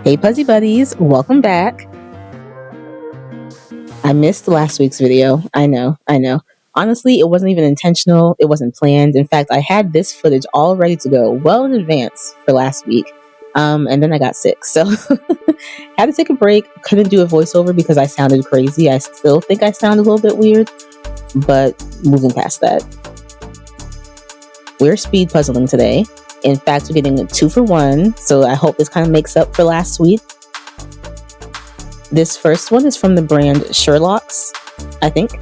Hey Puzzy Buddies, welcome back. I missed last week's video. I know. Honestly, it wasn't even intentional. It wasn't planned. In fact, I had this footage all ready to go well in advance for last week. And then I got sick. So had to take a break. Couldn't do a voiceover because I sounded crazy. I still think I sound a little bit weird, but moving past that. We're speed puzzling today. In fact, we're getting a 2 for 1, so I hope this kind of makes up for last week. This first one is from the brand Sure-Lox, I think,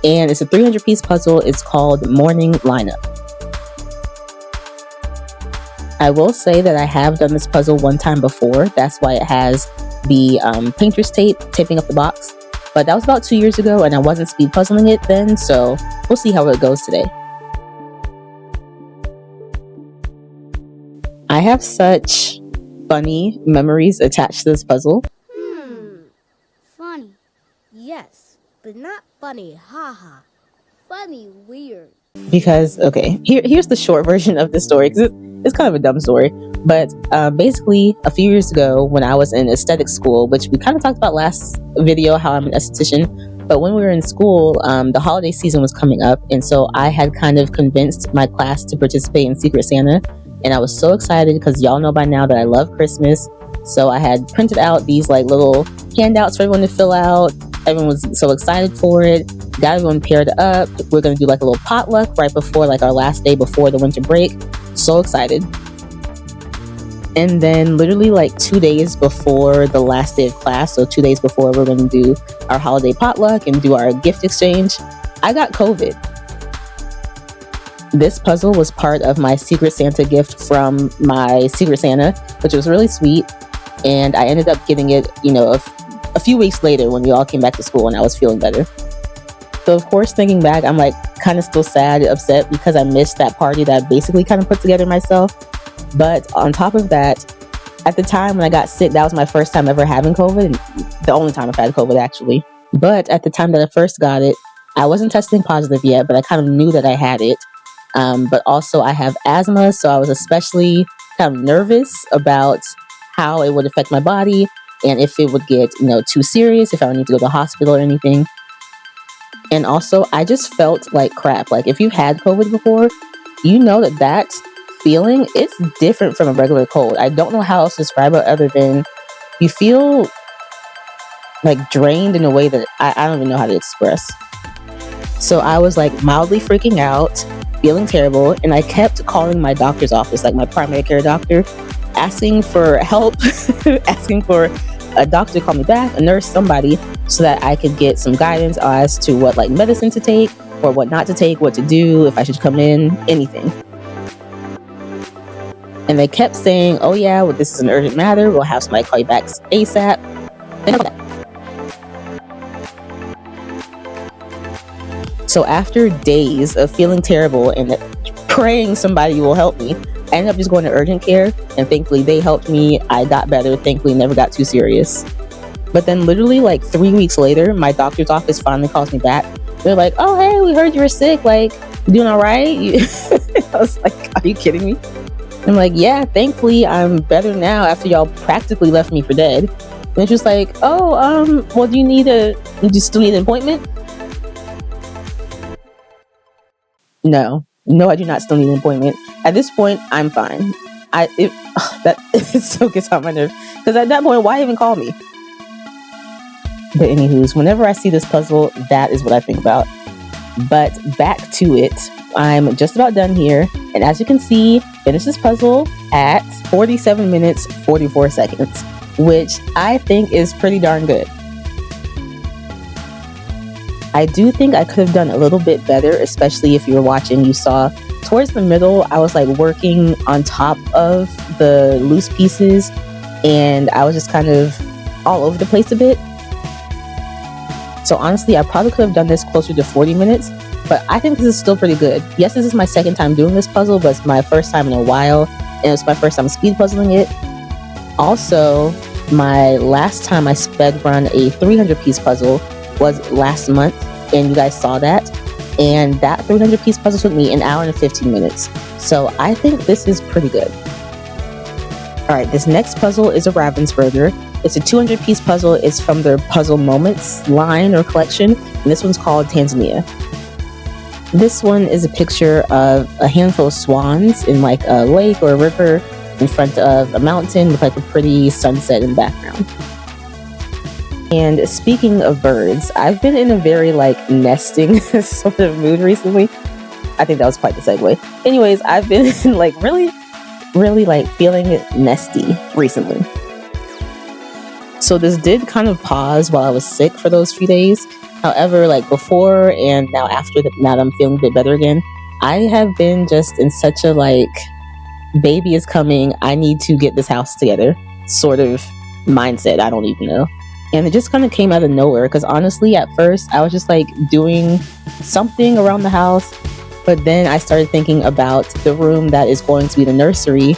and it's a 300-piece puzzle. It's called Morning Lineup. I will say that I have done this puzzle one time before. That's why it has the painter's tape taping up the box. But that was about 2 years ago, and I wasn't speed puzzling it then, so we'll see how it goes today. I have such funny memories attached to this puzzle. Funny. Yes, but not funny, haha. Funny, weird. Because, okay, here's the short version of the story, because it's kind of a dumb story. But basically, a few years ago, when I was in aesthetic school, which we kind of talked about last video, how I'm an esthetician. But when we were in school, the holiday season was coming up. And so I had kind of convinced my class to participate in Secret Santa. And I was so excited because y'all know by now that I love Christmas. So I had printed out these like little handouts for everyone to fill out. Everyone was so excited for it. Got everyone paired up. We're going to do like a little potluck right before like our last day before the winter break. So excited. And then literally like 2 days before the last day of class, so 2 days before we're going to do our holiday potluck and do our gift exchange, I got COVID. This puzzle was part of my Secret Santa gift from my Secret Santa, which was really sweet. And I ended up getting it, a few weeks later when we all came back to school and I was feeling better. So of course, thinking back, I'm like kind of still sad, upset because I missed that party that I basically kind of put together myself. But on top of that, at the time when I got sick, that was my first time ever having COVID, and the only time I've had COVID actually. But at the time that I first got it, I wasn't testing positive yet, but I kind of knew that I had it. But also I have asthma, so I was especially kind of nervous about how it would affect my body and if it would get, too serious, if I would need to go to the hospital or anything. And also I just felt like crap. Like if you've had COVID before, you know that feeling, it's different from a regular cold. I don't know how else to describe it other than you feel like drained in a way that I don't even know how to express. So I was like mildly freaking out, feeling terrible, and I kept calling my doctor's office, like my primary care doctor, asking for help, asking for a doctor to call me back, a nurse, somebody, so that I could get some guidance as to what like medicine to take or what not to take, what to do, if I should come in, anything. And they kept saying, oh yeah, well, this is an urgent matter, we'll have somebody call you back ASAP. So after days of feeling terrible and praying somebody will help me, I ended up just going to urgent care, and thankfully they helped me. I got better, thankfully never got too serious. But then literally like 3 weeks later, my doctor's office finally calls me back. They're like, oh hey, we heard you were sick, like, you doing all right? I was like, are you kidding me? I'm like, yeah, thankfully I'm better now after y'all practically left me for dead. And it's just like, oh, well, do you still need an appointment? No, I do not still need an appointment. At this point, I'm fine. It still gets on my nerves. Because at that point, why even call me? But anywho's, whenever I see this puzzle, that is what I think about. But back to it. I'm just about done here. And as you can see, finish this puzzle at 47 minutes, 44 seconds, which I think is pretty darn good. I do think I could have done a little bit better, especially if you were watching, you saw towards the middle, I was like working on top of the loose pieces and I was just kind of all over the place a bit. So honestly, I probably could have done this closer to 40 minutes, but I think this is still pretty good. Yes, this is my second time doing this puzzle, but it's my first time in a while, and it's my first time speed puzzling it. Also, my last time I sped run a 300-piece puzzle was last month, and you guys saw that. And that 300 piece puzzle took me an hour and 15 minutes. So I think this is pretty good. Alright, this next puzzle is a Ravensburger. It's a 200 piece puzzle. It's from their Puzzle Moments line or collection. And this one's called Tanzania. This one is a picture of a handful of swans in like a lake or a river in front of a mountain with like a pretty sunset in the background. And speaking of birds, I've been in a very like nesting sort of mood recently. I think that was quite the segue. Anyways, I've been like really like feeling nesty recently. So this did kind of pause while I was sick for those few days. However, like before and now after now that I'm feeling a bit better again, I have been just in such a like, baby is coming, I need to get this house together sort of mindset. I don't even know. And it just kind of came out of nowhere because honestly, at first, I was just like doing something around the house. But then I started thinking about the room that is going to be the nursery,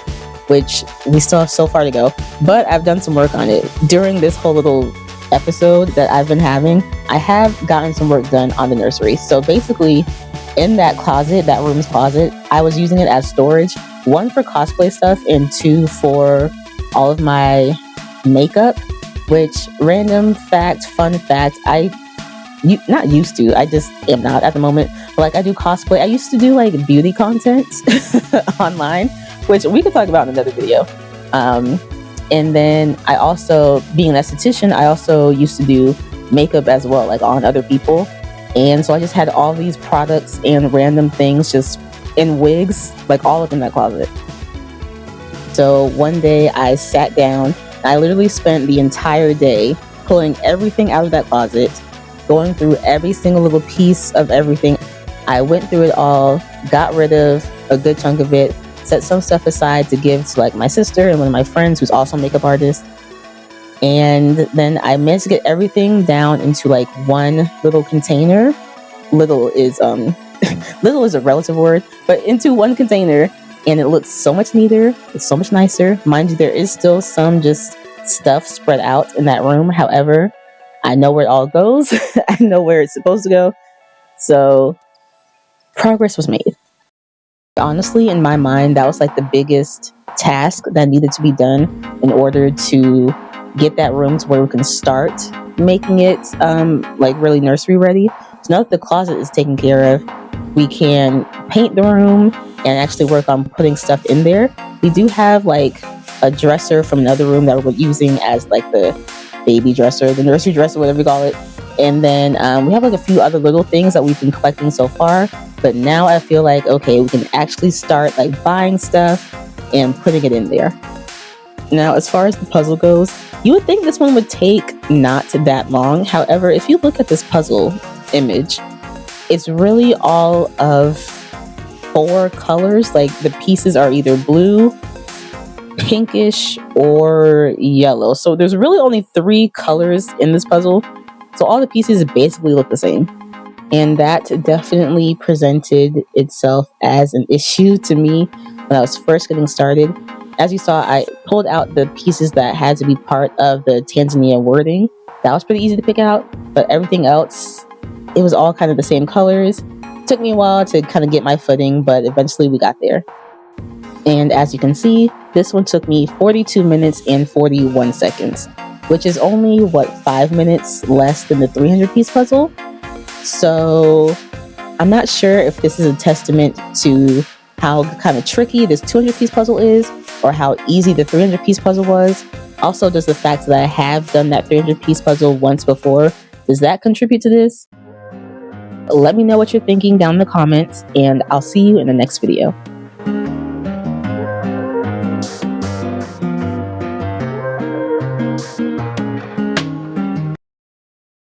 which we still have so far to go. But I've done some work on it. During this whole little episode that I've been having, I have gotten some work done on the nursery. So basically, in that closet, that room's closet, I was using it as storage. 1 for cosplay stuff and 2 for all of my makeup. Which, random fact, fun fact, not used to, I just am not at the moment, but like I do cosplay. I used to do like beauty content online, which we could talk about in another video. And then I also, being an esthetician, I also used to do makeup as well, like on other people. And so I just had all these products and random things just in wigs, like all up in that closet. So one day I sat down. I literally spent the entire day pulling everything out of that closet, going through every single little piece of everything. I went through it all, got rid of a good chunk of it, set some stuff aside to give to like my sister and one of my friends who's also a makeup artist. And then I managed to get everything down into like one little container. Little is little is a relative word, but into one container. And it looks so much neater. It's so much nicer. Mind you, there is still some just stuff spread out in that room. However, I know where it all goes. I know where it's supposed to go. So progress was made. Honestly, in my mind, that was like the biggest task that needed to be done in order to get that room to where we can start making it like really nursery ready. So now that the closet is taken care of, we can paint the room and actually work on putting stuff in there. We do have like a dresser from another room that we're using as like the baby dresser, the nursery dresser, whatever you call it. And then we have like a few other little things that we've been collecting so far. But now I feel like, okay, we can actually start like buying stuff and putting it in there. Now, as far as the puzzle goes, you would think this one would take not that long. However, if you look at this puzzle image, it's really all of 4 colors. Like the pieces are either blue, pinkish, or yellow. So there's really only 3 colors in this puzzle. So all the pieces basically look the same. And that definitely presented itself as an issue to me when I was first getting started. As you saw, I pulled out the pieces that had to be part of the Tanzania wording. That was pretty easy to pick out, but everything else, it was all kind of the same colors. It took me a while to kind of get my footing, but eventually we got there. And as you can see, this one took me 42 minutes and 41 seconds, which is only, 5 minutes less than the 300-piece puzzle? So I'm not sure if this is a testament to how kind of tricky this 200-piece puzzle is, or how easy the 300-piece puzzle was. Also, does the fact that I have done that 300-piece puzzle once before, does that contribute to this? Let me know what you're thinking down in the comments, and I'll see you in the next video.